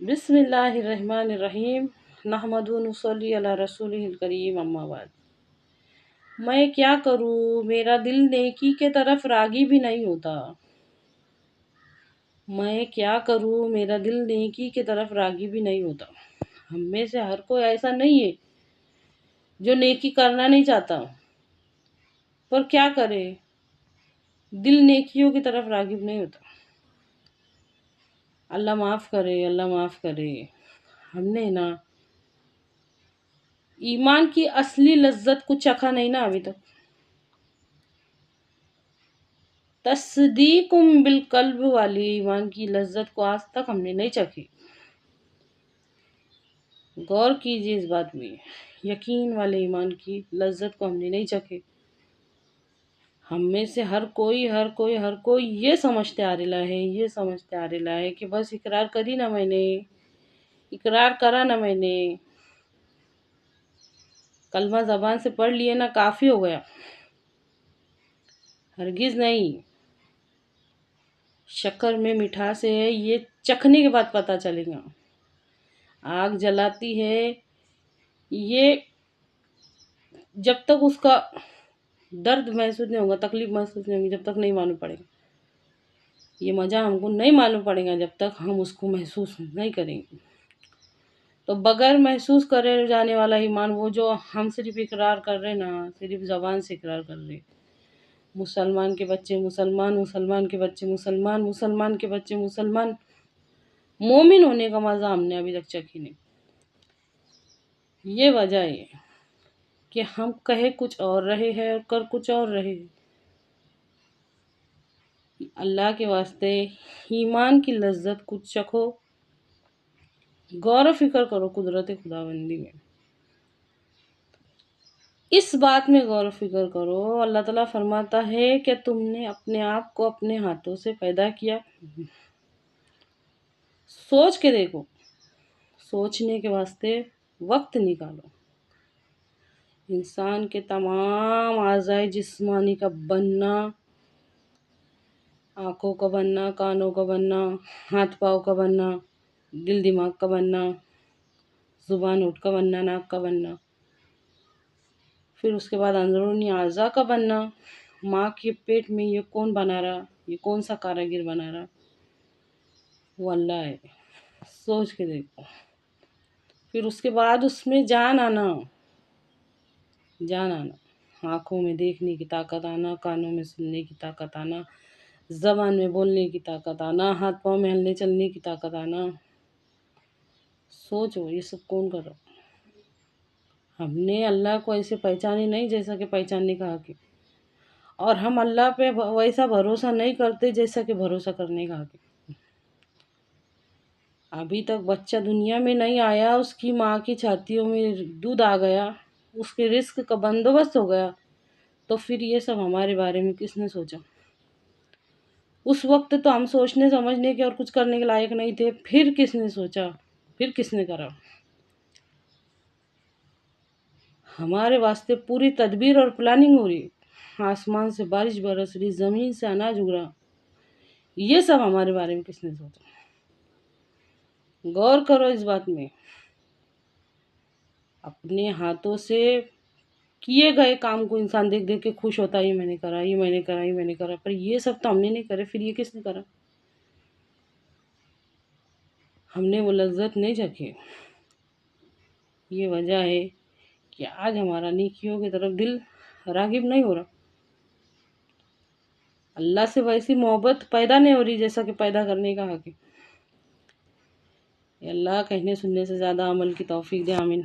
بسم اللہ الرحمن الرحیم نحمد و نصلی علی رسول الکریم اما بعد۔ میں کیا کروں، میرا دل نیکی کے طرف راغب بھی نہیں ہوتا۔ میں کیا کروں، میرا دل نیکی کے طرف راغب بھی نہیں ہوتا۔ ہم میں سے ہر کوئی ایسا نہیں ہے جو نیکی کرنا نہیں چاہتا، پر کیا کرے، دل نیکیوں کی طرف راغب نہیں ہوتا۔ اللہ معاف کرے، اللہ معاف کرے۔ ہم نے نا ایمان کی اصلی لذت کو چکھا نہیں نا ابھی تک۔ تصدیق بالقلب والی ایمان کی لذت کو آج تک ہم نے نہیں چکھی۔ غور کیجیے اس بات میں، یقین والے ایمان کی لذت کو ہم نے نہیں چکھی۔ ہم میں سے ہر کوئی یہ سمجھتے آ رہا ہے کہ بس اقرار کری نا میں نے، اقرار کرا نا میں نے، کلمہ زبان سے پڑھ لیے نا کافی ہو گیا۔ ہرگز نہیں، شکر میں مٹھاس ہے، یہ چکھنے کے بعد پتہ چلے گا۔ آگ جلاتی ہے، یہ جب تک اس کا درد محسوس نہیں ہوگا، تکلیف محسوس نہیں ہوگی، جب تک نہیں معلوم پڑے گا۔ یہ مزہ ہم کو نہیں معلوم پڑے گا جب تک ہم اس کو محسوس نہیں کریں گے۔ تو بغیر محسوس کرے جانے والا ایمان وہ جو ہم صرف اقرار کر رہے نا، صرف زبان سے اقرار کر رہے، مسلمان کے بچے مسلمان، مسلمان کے بچے مسلمان، مسلمان کے بچے مسلمان، مومن ہونے کا مزہ ہم نے ابھی تک چکھی نہیں۔ یہ وجہ ہے کہ ہم کہے کچھ اور رہے ہیں اور کر کچھ اور رہے ہیں۔ اللہ کے واسطے ایمان کی لذت کچھ چکھو، غور و فکر کرو قدرت خداوندی میں، اس بات میں غور و فکر کرو۔ اللہ تعالیٰ فرماتا ہے کہ تم نے اپنے آپ کو اپنے ہاتھوں سے پیدا کیا۔ سوچ کے دیکھو، سوچنے کے واسطے وقت نکالو۔ انسان کے تمام اعضائے جسمانی کا بننا، آنکھوں کا بننا، کانوں کا بننا، ہاتھ پاؤں کا بننا، دل دماغ کا بننا، زبان ہونٹ کا بننا، ناک کا بننا، پھر اس کے بعد اندرونی اعضاء کا بننا، ماں کے پیٹ میں یہ کون بنا رہا، یہ کون سا کاریگر بنا رہا، وہ اللہ ہے۔ سوچ کے دیکھو۔ پھر اس کے بعد اس میں جان آنا، آنکھوں میں دیکھنے کی طاقت آنا، کانوں میں سننے کی طاقت آنا، زبان میں بولنے کی طاقت آنا، ہاتھ پاؤں میں ہلنے چلنے کی طاقت آنا۔ سوچو یہ سب کون کر رہا؟ ہم نے اللہ کو ایسے پہچانے نہیں جیسا کہ پہچاننے کا حق ہے، اور ہم اللہ پہ ویسا بھروسہ نہیں کرتے جیسا کہ بھروسہ کرنے کا حق ہے۔ ابھی تک بچہ دنیا میں نہیں آیا، اس کی ماں کی چھاتیوں میں دودھ آ گیا، اس کے رزق کا بندوبست ہو گیا، تو پھر یہ سب ہمارے بارے میں کس نے سوچا؟ اس وقت تو ہم سوچنے سمجھنے کے اور کچھ کرنے کے لائق نہیں تھے، پھر کس نے سوچا، پھر کس نے کرا؟ ہمارے واسطے پوری تدبیر اور پلاننگ ہو رہی، آسمان سے بارش برس رہی، زمین سے اناج اگ رہا، یہ سب ہمارے بارے میں کس نے سوچا؟ غور کرو اس بات میں۔ اپنے ہاتھوں سے کیے گئے کام کو انسان دیکھ دیکھ کے خوش ہوتا ہے، یہ میں نے کرا، یہ میں نے کرا، یہ میں نے کرا، پر یہ سب تو ہم نے نہیں کرے، پھر یہ کس نے کرا؟ ہم نے وہ لذت نہیں چکھی۔ یہ وجہ ہے کہ آج ہمارا نیکیوں کی طرف دل راغب نہیں ہو رہا۔ اللہ سے ویسی محبت پیدا نہیں ہو رہی جیسا کہ پیدا کرنے کا حق ہے۔ اللہ کہنے سننے سے زیادہ عمل کی توفیق دے، آمین۔